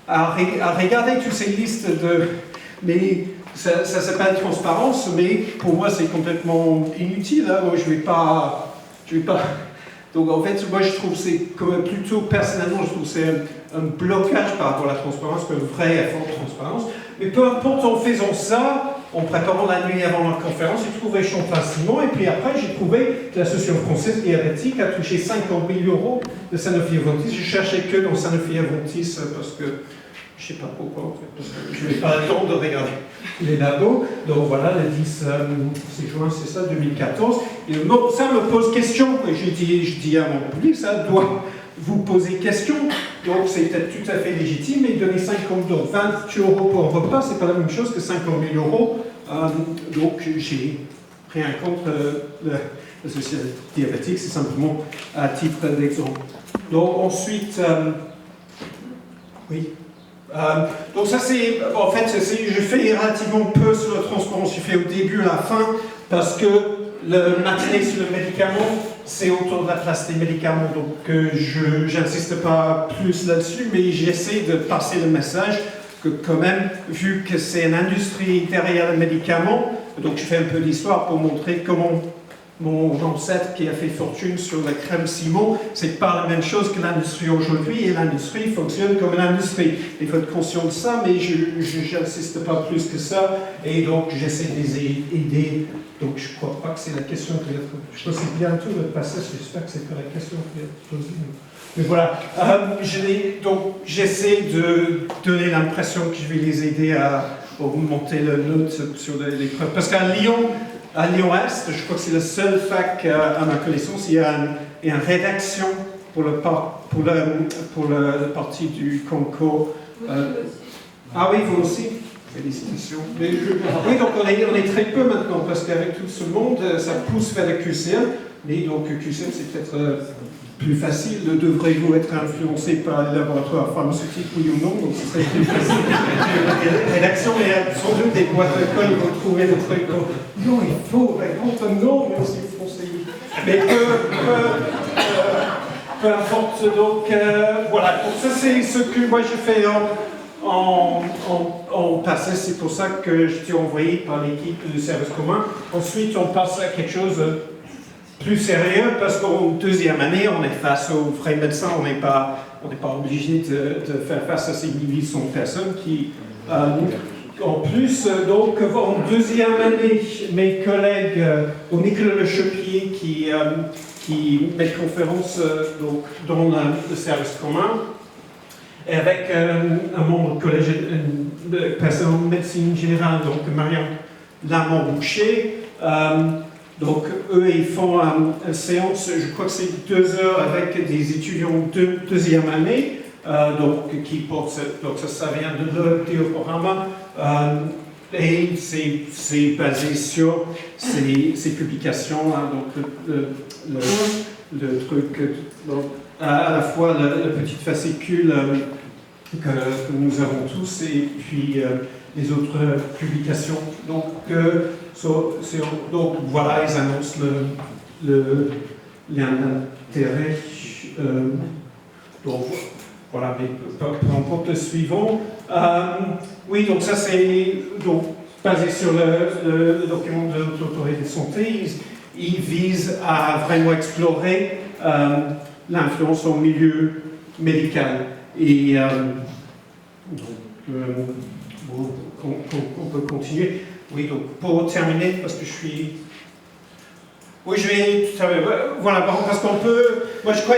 à regarder toutes ces listes de... Mais ça s'appelle transparence, mais pour moi c'est complètement inutile. Hein. Moi, je vais pas... Donc en fait, moi je trouve c'est plutôt, personnellement, je trouve c'est un blocage par rapport à la transparence, qu'un vrai effort de transparence. Mais peu importe, en faisant ça, en préparant la nuit avant la conférence, j'ai trouvé Champ facilement, et puis après j'ai trouvé que l'Association française diabétique a touché 50 000 € de Sanofi Aventis. Je cherchais que dans Sanofi Aventis parce que je ne sais pas pourquoi, en fait, parce que je n'avais pas le temps de regarder les labos. Donc voilà, le 10 juin, c'est ça, 2014. Et bon, ça me pose question, et je dis à mon public, ça doit vous poser question. Donc c'est peut-être tout à fait légitime, et donner 50 €, 20 € pour un repas, c'est pas la même chose que 50 000 €. Donc j'ai rien contre la société diabétique, c'est simplement à titre d'exemple. Donc ensuite, oui. Donc ça c'est, en fait, je fais relativement peu sur la transparence, je fais au début et à la fin, parce que le matinée sur le médicament, c'est autour de la place des médicaments, donc je n'insiste pas plus là-dessus, mais j'essaie de passer le message que quand même, vu que c'est une industrie derrière le médicament, donc je fais un peu d'histoire pour montrer comment mon ancêtre qui a fait fortune sur la crème Simon, c'est pas la même chose que l'industrie aujourd'hui, et l'industrie fonctionne comme une industrie. Il faut être conscient de ça, mais je n'insiste pas plus que ça, et donc j'essaie de les aider. Donc je ne crois pas que c'est la question qui va être... Je pense que c'est bientôt le passage, j'espère que c'est pas la question qui va être posée. Mais voilà, donc j'essaie de donner l'impression que je vais les aider à augmenter le note sur l'épreuve. Parce qu'à Lyon, Est, je crois que c'est la seule fac à ma connaissance, il y a une rédaction pour la partie du concours. Ah oui, vous aussi? Félicitations. Oui, donc on est très peu maintenant, parce qu'avec tout ce monde, ça pousse vers le QCM. Mais donc QCM, c'est peut-être plus facile. Devrez-vous être influencé par les laboratoires pharmaceutiques, oui ou non? Donc ce serait plus facile. Rédaction, il y a sans doute des boîtes de colle, vous trouvez le truc. Non, il faut répondre non, mais aussi conseiller. Mais peu importe. Donc voilà. Donc ça, c'est ce que moi je fais en passé, c'est pour ça que je t'ai envoyé par l'équipe de service commun. Ensuite, on passe à quelque chose de plus sérieux, parce qu'en deuxième année, on est face aux vrais médecins, on n'est pas obligé de faire face à ces 1800 personnes qui... en plus, donc, en deuxième année, mes collègues, Nicolas Le Chopier, qui met conférence donc, dans le service commun, avec un membre du collège de personne en médecine générale, donc Marion Lamont-Boucher. Donc eux, ils font une séance, je crois que c'est 2 heures avec des étudiants de deuxième année, donc qui portent, donc ça vient de l'Oteoporama, et c'est basé sur ces publications, hein, donc le truc, donc, à la fois la petite fascicule que nous avons tous, et puis les autres publications. Donc, donc voilà, ils annoncent l'intérêt. Donc voilà, mais peu importe le suivant. Oui, donc ça c'est basé sur le document de l'autorité de santé. Ils visent à vraiment explorer l'influence au milieu médical. Et on peut continuer. Oui, donc pour terminer, parce que je suis... Oui, je vais... Voilà, parce qu'on peut... Moi, je crois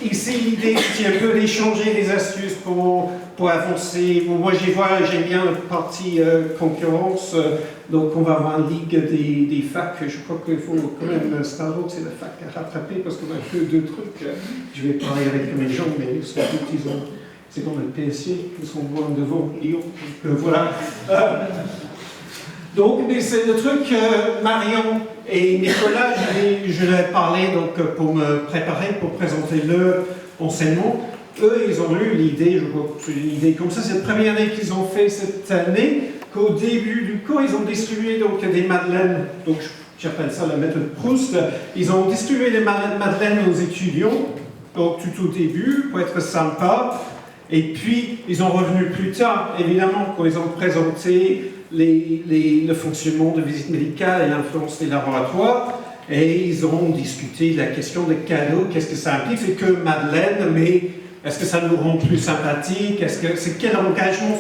qu'ici, l'idée, c'est un peu d'échanger des astuces pour avancer. Moi, j'aime bien la partie concurrence. Donc, on va avoir une ligue des facs. Je crois qu'il faut quand même... Starbucks, c'est la fac à rattraper, parce qu'on a que 2 trucs. Je vais parler avec mes gens, mais ils sont tous, ils ont... C'est comme le PSC, ils sont loin devant Lyon. Donc, voilà. Donc, c'est le truc, Marion et Nicolas, je leur ai parlé donc, pour me préparer, pour présenter leur enseignement. Eux, ils ont eu l'idée, je crois que c'est une idée comme ça, c'est la première année qu'ils ont fait cette année, qu'au début du cours, ils ont distribué donc, des madeleines, donc j'appelle ça la méthode Proust. Ils ont distribué des madeleines aux étudiants, donc tout au début, pour être sympa. Et puis, ils ont revenu plus tard, évidemment, quand ils ont présenté le fonctionnement de visite médicale et l'influence des laboratoires, et ils ont discuté de la question des cadeaux, qu'est-ce que ça implique, c'est que Madeleine, mais est-ce que ça nous rend plus sympathiques, c'est quel engagement